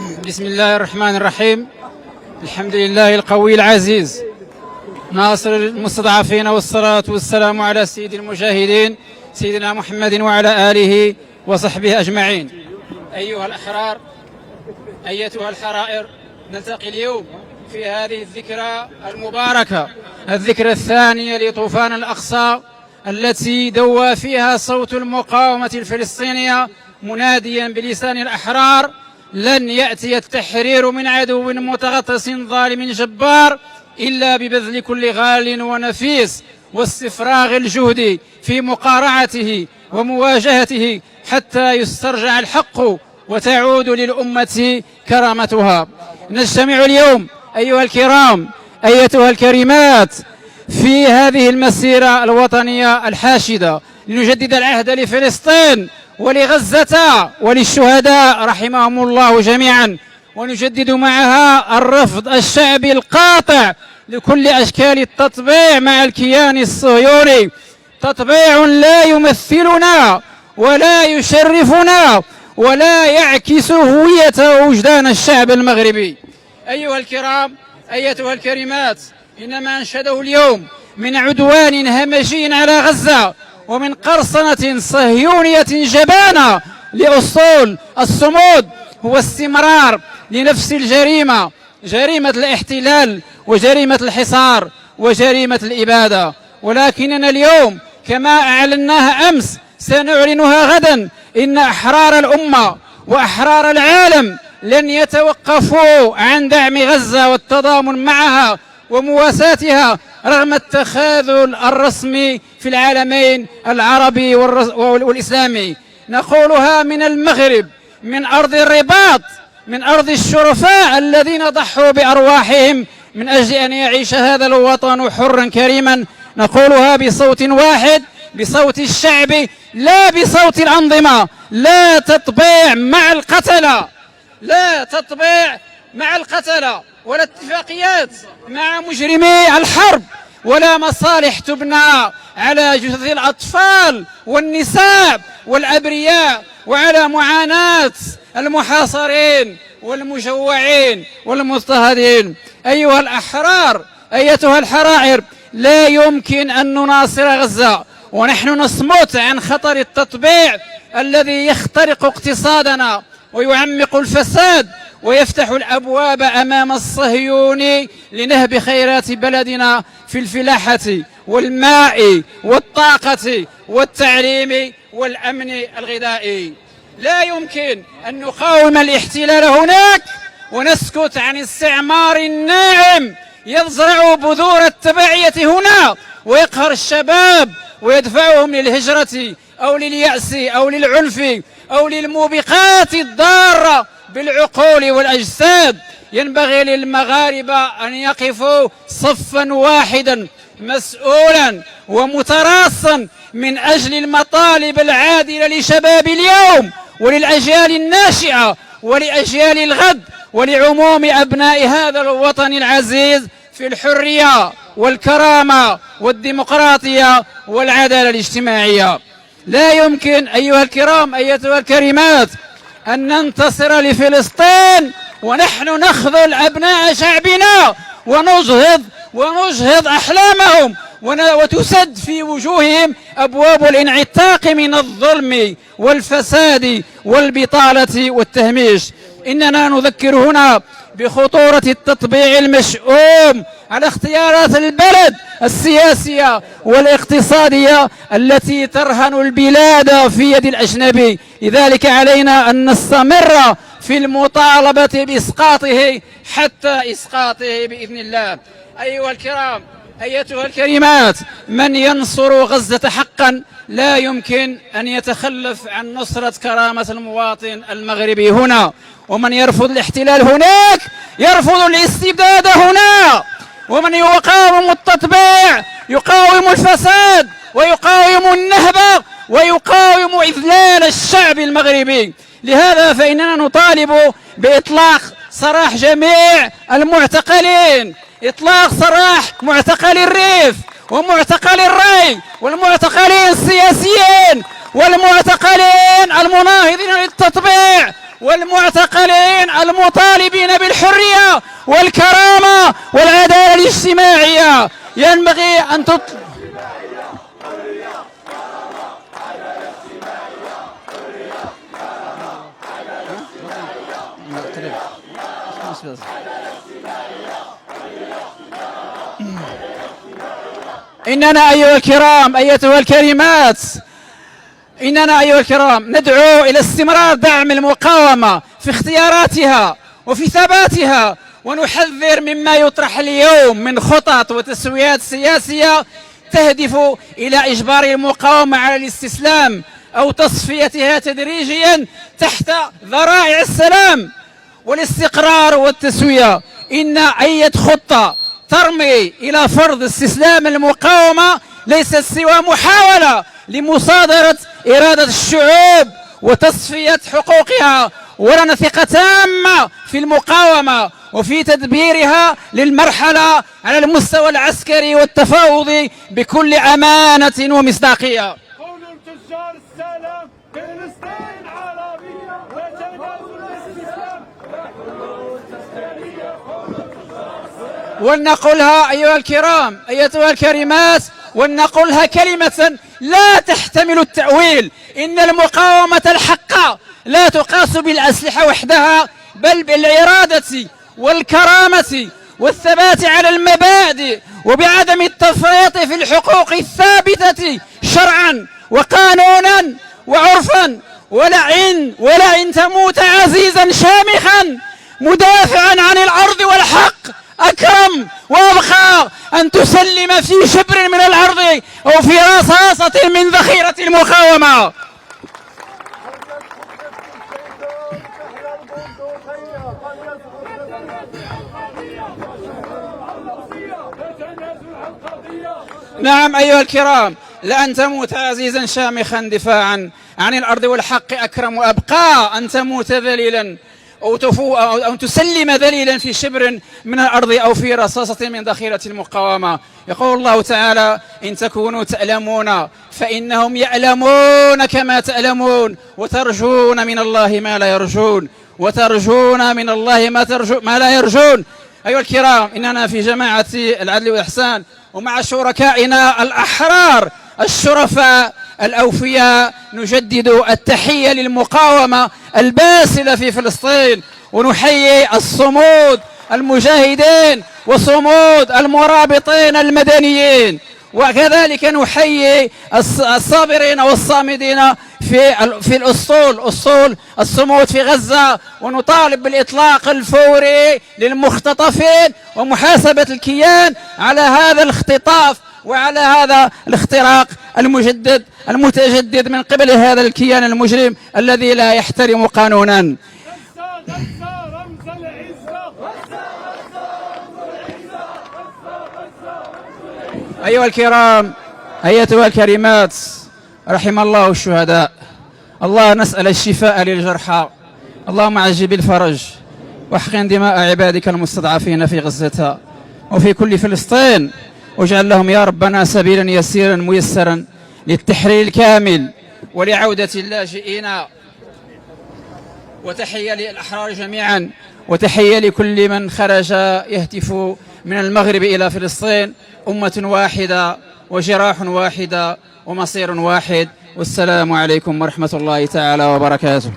بسم الله الرحمن الرحيم. الحمد لله القوي العزيز ناصر المستضعفين، والصلاة والسلام على سيد المجاهدين سيدنا محمد وعلى آله وصحبه أجمعين. أيها الأحرار، أيتها الحرائر، نلتقي اليوم في هذه الذكرى المباركة، الذكرى الثانية لطوفان الأقصى التي دوى فيها صوت المقاومة الفلسطينية مناديا بلسان الأحرار: لن يأتي التحرير من عدو متغطس ظالم جبار إلا ببذل كل غال ونفيس واستفراغ الجهد في مقارعته ومواجهته حتى يسترجع الحق وتعود للأمة كرامتها. نجتمع اليوم أيها الكرام، أيتها الكريمات، في هذه المسيرة الوطنية الحاشدة لنجدد العهد لفلسطين ولغزة وللشهداء رحمهم الله جميعا، ونجدد معها الرفض الشعبي القاطع لكل أشكال التطبيع مع الكيان الصهيوني، تطبيع لا يمثلنا ولا يشرفنا ولا يعكس هوية وجدان الشعب المغربي. أيها الكرام، أيتها الكريمات، إن ما أنشده اليوم من عدوان همجي على غزة ومن قرصنة صهيونية جبانة لأصول الصمود هو استمرار لنفس الجريمة، جريمة الاحتلال وجريمة الحصار وجريمة الإبادة. ولكننا اليوم كما أعلناها أمس سنعلنها غدا: إن أحرار الأمة وأحرار العالم لن يتوقفوا عن دعم غزة والتضامن معها ومواساتها رغم التخاذل الرسمي في العالمين العربي والإسلامي. نقولها من المغرب، من أرض الرباط، من أرض الشرفاء الذين ضحوا بأرواحهم من أجل أن يعيش هذا الوطن حرا كريما. نقولها بصوت واحد، بصوت الشعب، لا بصوت الأنظمة. لا تطبيع مع القتلة، لا تطبيع مع القتلة، ولا اتفاقيات مع مجرمي الحرب، ولا مصالح تبنى على جثث الأطفال والنساء والأبرياء وعلى معاناة المحاصرين والمجوعين والمضطهدين. أيها الأحرار، أيتها الحرائر، لا يمكن أن نناصر غزة ونحن نصمت عن خطر التطبيع الذي يخترق اقتصادنا ويعمق الفساد ويفتح الأبواب أمام الصهيوني لنهب خيرات بلدنا في الفلاحة والماء والطاقة والتعليم والأمن الغذائي. لا يمكن أن نقاوم الاحتلال هناك ونسكت عن استعمار ناعم يزرع بذور التبعية هنا ويقهر الشباب ويدفعهم للهجرة أو لليأس أو للعنف أو للموبقات الضارة بالعقول والأجساد. ينبغي للمغاربة أن يقفوا صفا واحدا مسؤولا ومتراصا من أجل المطالب العادلة لشباب اليوم وللأجيال الناشئة ولأجيال الغد ولعموم أبناء هذا الوطن العزيز في الحرية والكرامة والديمقراطية والعدالة الاجتماعية. لا يمكن أيها الكرام، أيتها الكريمات، أن ننتصر لفلسطين ونحن نخذل أبناء شعبنا ونجهض أحلامهم وتسد في وجوههم أبواب الانعتاق من الظلم والفساد والبطالة والتهميش. إننا نذكر هنا بخطورة التطبيع المشؤوم على اختيارات البلد السياسية والاقتصادية التي ترهن البلاد في يد الأجنبي. لذلك علينا أن نستمر في المطالبة بإسقاطه حتى إسقاطه بإذن الله. أيها الكرام، أيتها الكريمات، من ينصر غزة حقا لا يمكن أن يتخلف عن نصرة كرامة المواطن المغربي هنا، ومن يرفض الاحتلال هناك يرفض الاستبداد هنا، ومن يقاوم التطبيع يقاوم الفساد ويقاوم النهب ويقاوم إذلال الشعب المغربي. لهذا فإننا نطالب بإطلاق سراح جميع المعتقلين، إطلاق سراح معتقلي الريف ومعتقلي الري والمعتقلين السياسيين والمعتقلين المناهضين للتطبيع والمعتقلين المطالبين بالحرية والكرامة والعدالة الاجتماعية. ينبغي أن إننا أيها الكرام أيتها الكريمات إننا أيها الكرام ندعو إلى استمرار دعم المقاومة في اختياراتها وفي ثباتها، ونحذر مما يطرح اليوم من خطط وتسويات سياسية تهدف إلى إجبار المقاومة على الاستسلام أو تصفيتها تدريجيا تحت ذرائع السلام والاستقرار والتسوية. إن أي خطة ترمي إلى فرض استسلام المقاومة ليست سوى محاولة لمصادرة إرادة الشعوب وتصفية حقوقها، ولنا ثقة تامة في المقاومة وفي تدبيرها للمرحلة على المستوى العسكري والتفاوضي بكل أمانة ومصداقية. قول تجار السلام فلسطين عربية وتنازل الاستسلام. ولنقلها أيها الكرام أيتها الكريمات، ولنقلها كلمة لا تحتمل التأويل: إن المقاومة الحقة لا تقاس بالأسلحة وحدها، بل بالإرادة والكرامة والثبات على المبادئ، وبعدم التفريط في الحقوق الثابتة شرعا وقانونا وعرفا. ولئن تموت عزيزا شامخا مدافعا عن الأرض والحق أكرم وأبقى أن تسلم في شبر من الأرض أو في رصاصة من ذخيرة المقاومة. نعم أيها الكرام، لأن تموت عزيزا شامخا دفاعا عن الأرض والحق أكرم وأبقى أن تموت ذليلا أو تسلم ذليلا في شبر من الأرض أو في رصاصة من ذخيرة المقاومة. يقول الله تعالى: إن تكونوا تألمون فإنهم يعلمون كما تألمون وترجون من الله ما لا يرجون وترجون من الله ما لا يرجون. أيها الكرام، إننا في جماعة العدل والإحسان ومع شركائنا الأحرار الشرفاء الأوفياء نجدد التحية للمقاومة الباسلة في فلسطين، ونحيي الصمود المجاهدين وصمود المرابطين المدنيين، وكذلك نحيي الصابرين والصامدين في الأسطول الصمود في غزة، ونطالب بالإطلاق الفوري للمختطفين ومحاسبة الكيان على هذا الاختطاف وعلى هذا الاختراق المتجدد من قبل هذا الكيان المجرم الذي لا يحترم قانونا. أيها الكرام أيتها الكريمات، رحم الله الشهداء. الله نسأل الشفاء للجرحى، اللهم عجل بالفرج واحقن دماء عبادك المستضعفين في غزة وفي كل فلسطين، واجعل لهم يا ربنا سبيلا يسيرا ميسرا للتحرير الكامل ولعودة اللاجئين. وتحية للأحرار جميعا، وتحية لكل من خرج يهتف من المغرب إلى فلسطين. أمة واحدة وجراح واحدة ومصير واحد. والسلام عليكم ورحمة الله تعالى وبركاته.